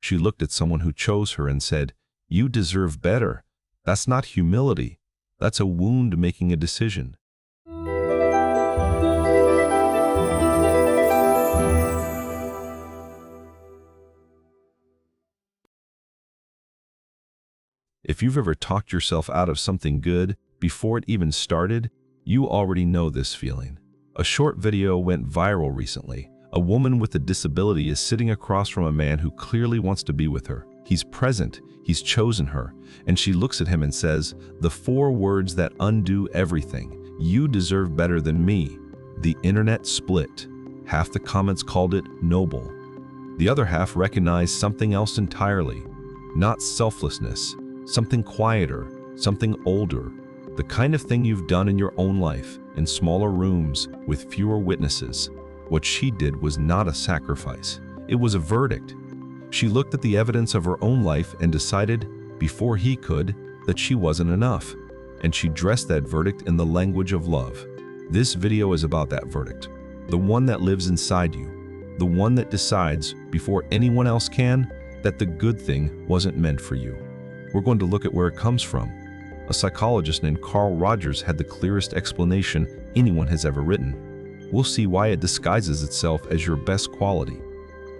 She looked at someone who chose her and said, "You deserve better." That's not humility. That's a wound making a decision. If you've ever talked yourself out of something good before it even started, you already know this feeling. A short video went viral recently. A woman with a disability is sitting across from a man who clearly wants to be with her. He's present, he's chosen her, and she looks at him and says, the 4 words that undo everything: "You deserve better than me." The internet split. Half the comments called it noble. The other half recognized something else entirely. Not selflessness, something quieter, something older, the kind of thing you've done in your own life, in smaller rooms, with fewer witnesses. What she did was not a sacrifice. It was a verdict. She looked at the evidence of her own life and decided, before he could, that she wasn't enough. And she dressed that verdict in the language of love. This video is about that verdict, the one that lives inside you, the one that decides, before anyone else can, that the good thing wasn't meant for you. We're going to look at where it comes from. A psychologist named Carl Rogers had the clearest explanation anyone has ever written. We'll see why it disguises itself as your best quality.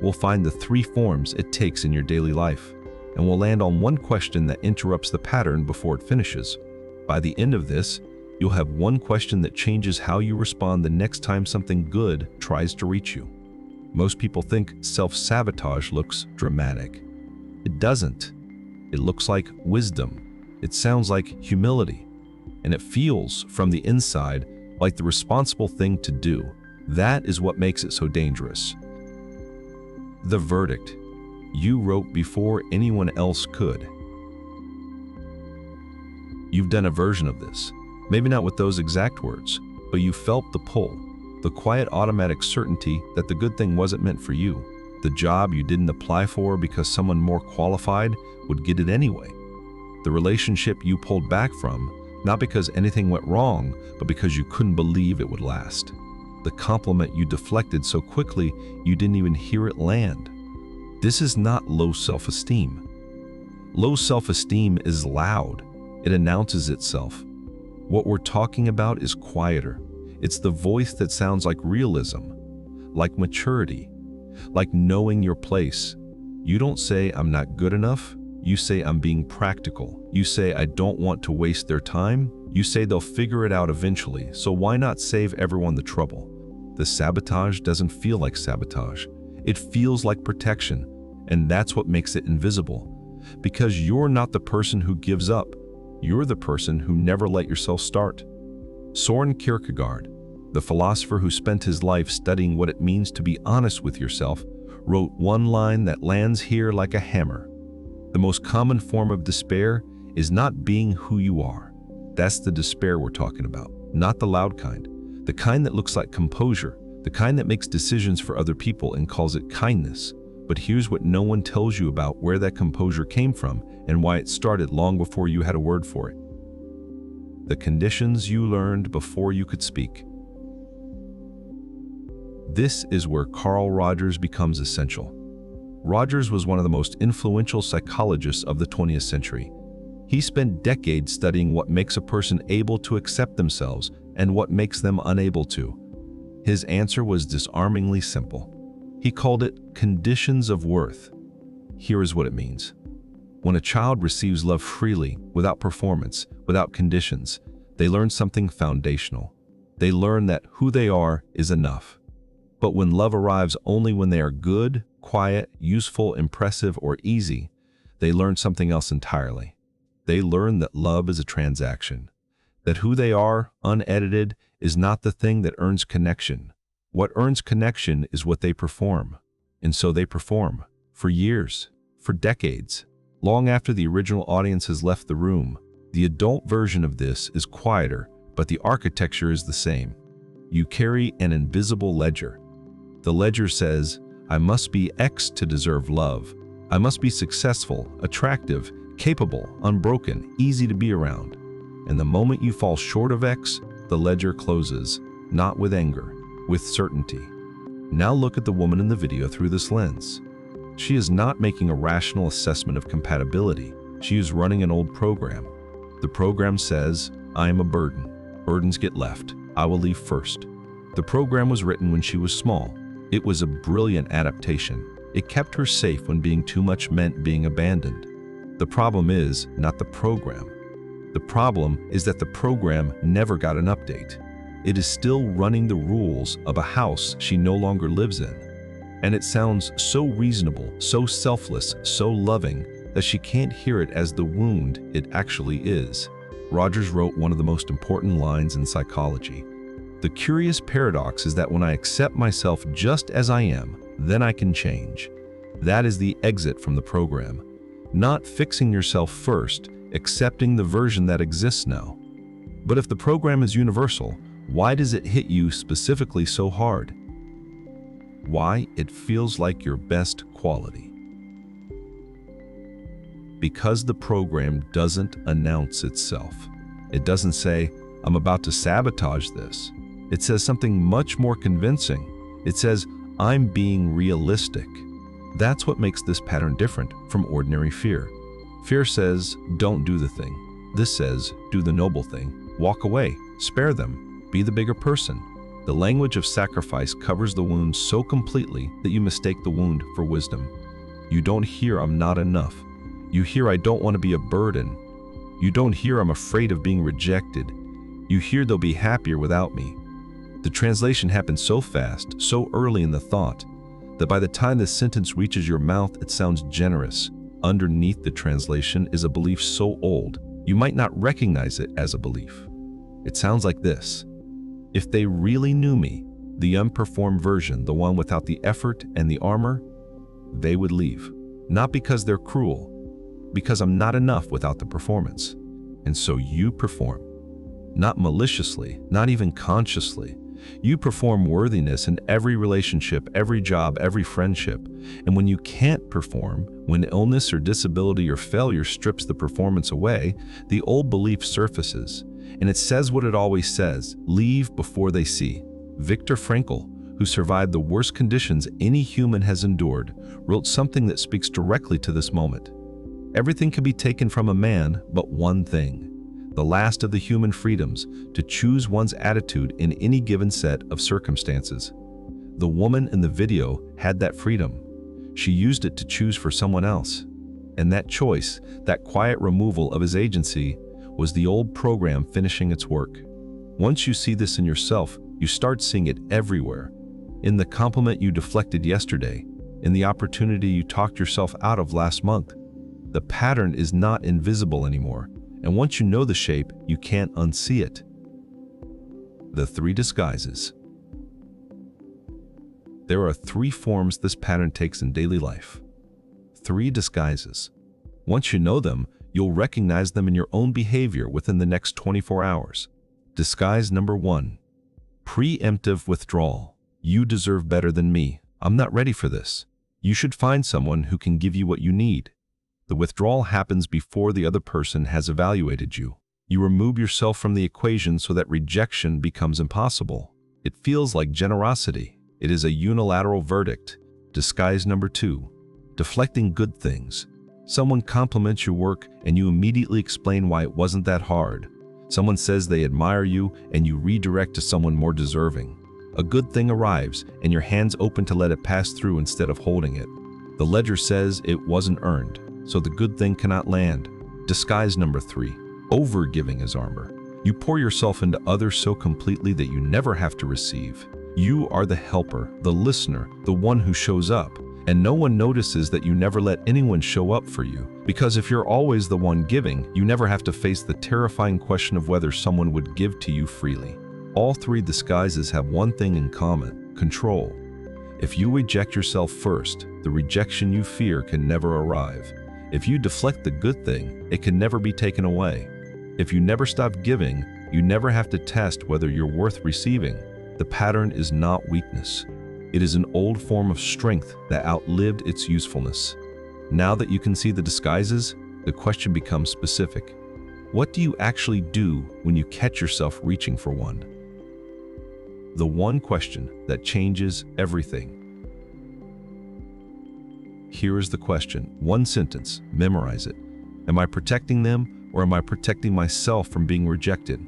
We'll find the 3 forms it takes in your daily life, and we'll land on one question that interrupts the pattern before it finishes. By the end of this, you'll have one question that changes how you respond the next time something good tries to reach you. Most people think self-sabotage looks dramatic. It doesn't. It looks like wisdom. It sounds like humility. And it feels, from the inside, like the responsible thing to do. That is what makes it so dangerous. The verdict. You wrote before anyone else could. You've done a version of this. Maybe not with those exact words, but you felt the pull, the quiet automatic certainty that the good thing wasn't meant for you. The job you didn't apply for because someone more qualified would get it anyway. The relationship you pulled back from, not because anything went wrong, but because you couldn't believe it would last. The compliment you deflected so quickly you didn't even hear it land. This is not low self-esteem. Low self-esteem is loud. It announces itself. What we're talking about is quieter. It's the voice that sounds like realism, like maturity, like knowing your place. You don't say, "I'm not good enough." You say, "I'm being practical." You say, "I don't want to waste their time." You say they'll figure it out eventually, so why not save everyone the trouble? The sabotage doesn't feel like sabotage. It feels like protection, and that's what makes it invisible. Because you're not the person who gives up. You're the person who never let yourself start. Soren Kierkegaard, the philosopher who spent his life studying what it means to be honest with yourself, wrote one line that lands here like a hammer. The most common form of despair is not being who you are. That's the despair we're talking about, not the loud kind. The kind that looks like composure, the kind that makes decisions for other people and calls it kindness. But here's what no one tells you about where that composure came from and why it started long before you had a word for it. The conditions you learned before you could speak. This is where Carl Rogers becomes essential. Rogers was one of the most influential psychologists of the 20th century. He spent decades studying what makes a person able to accept themselves and what makes them unable to. His answer was disarmingly simple. He called it conditions of worth. Here is what it means. When a child receives love freely, without performance, without conditions, they learn something foundational. They learn that who they are is enough. But when love arrives only when they are good, quiet, useful, impressive, or easy, they learn something else entirely. They learn that love is a transaction, that who they are, unedited, is not the thing that earns connection. What earns connection is what they perform. And so they perform, for years, for decades. Long after the original audience has left the room, the adult version of this is quieter, but the architecture is the same. You carry an invisible ledger. The ledger says, I must be X to deserve love. I must be successful, attractive, capable, unbroken, easy to be around. And the moment you fall short of X, the ledger closes, not with anger, with certainty. Now look at the woman in the video through this lens. She is not making a rational assessment of compatibility. She is running an old program. The program says, I am a burden. Burdens get left. I will leave first. The program was written when she was small. It was a brilliant adaptation. It kept her safe when being too much meant being abandoned. The problem is not the program. The problem is that the program never got an update. It is still running the rules of a house she no longer lives in. And it sounds so reasonable, so selfless, so loving, that she can't hear it as the wound it actually is. Rogers wrote one of the most important lines in psychology. The curious paradox is that when I accept myself just as I am, then I can change. That is the exit from the program. Not fixing yourself first, accepting the version that exists now. But if the program is universal, why does it hit you specifically so hard? Why it feels like your best quality. Because the program doesn't announce itself. It doesn't say, I'm about to sabotage this. It says something much more convincing. It says, I'm being realistic. That's what makes this pattern different from ordinary fear. Fear says, don't do the thing. This says, do the noble thing. Walk away, spare them, be the bigger person. The language of sacrifice covers the wound so completely that you mistake the wound for wisdom. You don't hear I'm not enough. You hear I don't want to be a burden. You don't hear I'm afraid of being rejected. You hear they'll be happier without me. The translation happens so fast, so early in the thought, that by the time this sentence reaches your mouth, it sounds generous. Underneath the translation is a belief so old, you might not recognize it as a belief. It sounds like this. If they really knew me, the unperformed version, the one without the effort and the armor, they would leave. Not because they're cruel, because I'm not enough without the performance. And so you perform. Not maliciously, not even consciously. You perform worthiness in every relationship, every job, every friendship. And when you can't perform, when illness or disability or failure strips the performance away, the old belief surfaces. And it says what it always says, leave before they see. Viktor Frankl, who survived the worst conditions any human has endured, wrote something that speaks directly to this moment. Everything can be taken from a man, but one thing. The last of the human freedoms, to choose one's attitude in any given set of circumstances. The woman in the video had that freedom. She used it to choose for someone else. And that choice, that quiet removal of his agency, was the old program finishing its work. Once you see this in yourself, you start seeing it everywhere. In the compliment you deflected yesterday, in the opportunity you talked yourself out of last month. The pattern is not invisible anymore. And once you know the shape, you can't unsee it. The 3 disguises. There are 3 forms this pattern takes in daily life. 3 disguises. Once you know them, you'll recognize them in your own behavior within the next 24 hours. Disguise number 1. Pre-emptive withdrawal. You deserve better than me. I'm not ready for this. You should find someone who can give you what you need. The withdrawal happens before the other person has evaluated you. You remove yourself from the equation so that rejection becomes impossible. It feels like generosity. It is a unilateral verdict. Disguise number 2. Deflecting good things. Someone compliments your work and you immediately explain why it wasn't that hard. Someone says they admire you and you redirect to someone more deserving. A good thing arrives and your hands open to let it pass through instead of holding it. The ledger says it wasn't earned, so the good thing cannot land. Disguise number 3. Overgiving as armor. You pour yourself into others so completely that you never have to receive. You are the helper, the listener, the one who shows up. And no one notices that you never let anyone show up for you. Because if you're always the one giving, you never have to face the terrifying question of whether someone would give to you freely. All 3 disguises have one thing in common: control. If you reject yourself first, the rejection you fear can never arrive. If you deflect the good thing, it can never be taken away. If you never stop giving, you never have to test whether you're worth receiving. The pattern is not weakness. It is an old form of strength that outlived its usefulness. Now that you can see the disguises, the question becomes specific. What do you actually do when you catch yourself reaching for one? The one question that changes everything. Here is the question. One sentence. Memorize it. Am I protecting them, or am I protecting myself from being rejected?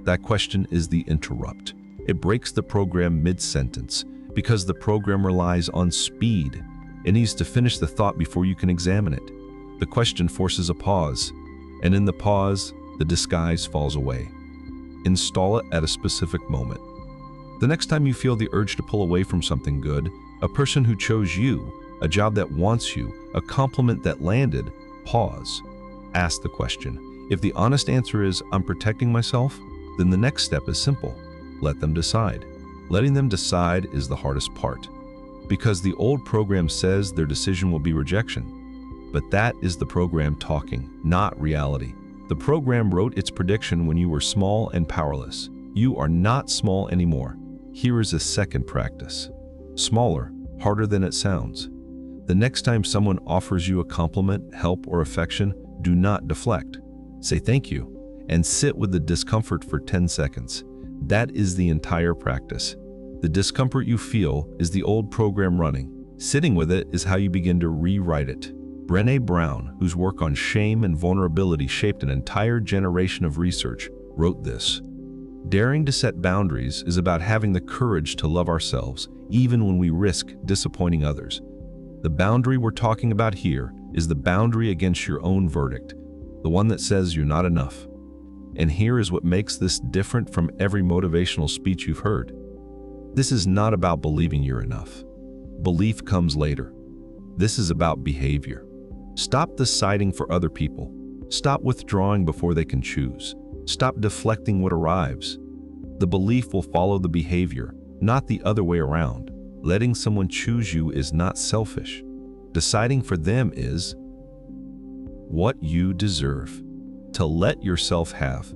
That question is the interrupt. It breaks the program mid-sentence because the program relies on speed. It needs to finish the thought before you can examine it. The question forces a pause, and in the pause, the disguise falls away. Install it at a specific moment. The next time you feel the urge to pull away from something good, a person who chose you, a job that wants you, a compliment that landed, pause. Ask the question. If the honest answer is, I'm protecting myself, then the next step is simple. Let them decide. Letting them decide is the hardest part, because the old program says their decision will be rejection. But that is the program talking, not reality. The program wrote its prediction when you were small and powerless. You are not small anymore. Here is a second practice. Smaller, harder than it sounds. The next time someone offers you a compliment, help, or affection, do not deflect. Say thank you and sit with the discomfort for 10 seconds. That is the entire practice. The discomfort you feel is the old program running. Sitting with it is how you begin to rewrite it. Brené Brown, whose work on shame and vulnerability shaped an entire generation of research, wrote this: daring to set boundaries is about having the courage to love ourselves, even when we risk disappointing others. The boundary we're talking about here is the boundary against your own verdict, the one that says you're not enough. And here is what makes this different from every motivational speech you've heard. This is not about believing you're enough. Belief comes later. This is about behavior. Stop deciding for other people. Stop withdrawing before they can choose. Stop deflecting what arrives. The belief will follow the behavior, not the other way around. Letting someone choose you is not selfish. Deciding for them is what you deserve. To let yourself have.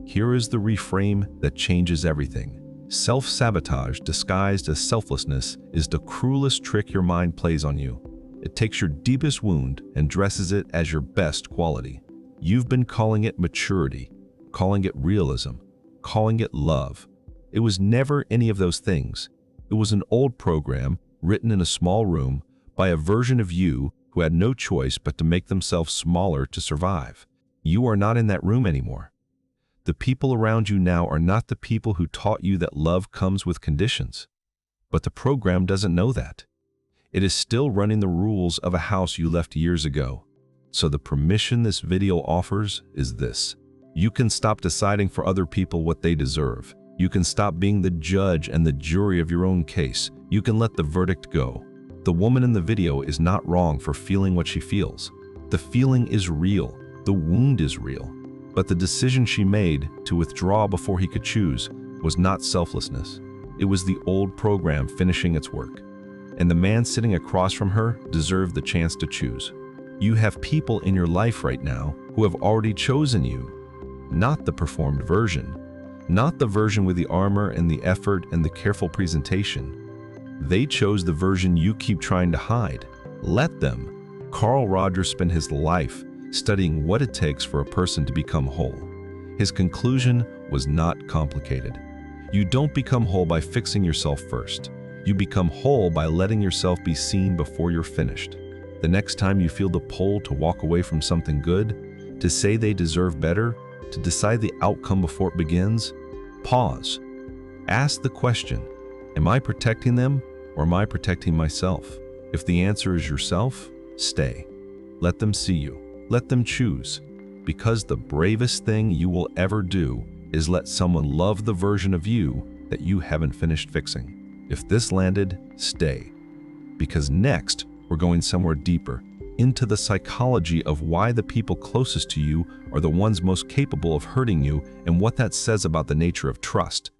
Here is the reframe that changes everything. Self-sabotage, disguised as selflessness, is the cruelest trick your mind plays on you. It takes your deepest wound and dresses it as your best quality. You've been calling it maturity, calling it realism, calling it love. It was never any of those things. It was an old program written in a small room by a version of you who had no choice but to make themselves smaller to survive. You are not in that room anymore. The people around you now are not the people who taught you that love comes with conditions. But the program doesn't know that. It is still running the rules of a house you left years ago. So the permission this video offers is this. You can stop deciding for other people what they deserve. You can stop being the judge and the jury of your own case. You can let the verdict go. The woman in the video is not wrong for feeling what she feels. The feeling is real. The wound is real. But the decision she made to withdraw before he could choose was not selflessness. It was the old program finishing its work. And the man sitting across from her deserved the chance to choose. You have people in your life right now who have already chosen you, not the performed version, not the version with the armor and the effort and the careful presentation. They chose the version you keep trying to hide. Let them. Carl Rogers spent his life studying what it takes for a person to become whole. His conclusion was not complicated. You don't become whole by fixing yourself first. You become whole by letting yourself be seen before you're finished. The next time you feel the pull to walk away from something good, to say they deserve better, to decide the outcome before it begins, pause. Ask the question, am I protecting them or am I protecting myself? If the answer is yourself, stay. Let them see you. Let them choose. Because the bravest thing you will ever do is let someone love the version of you that you haven't finished fixing. If this landed, stay. Because next, we're going somewhere deeper, into the psychology of why the people closest to you are the ones most capable of hurting you and what that says about the nature of trust.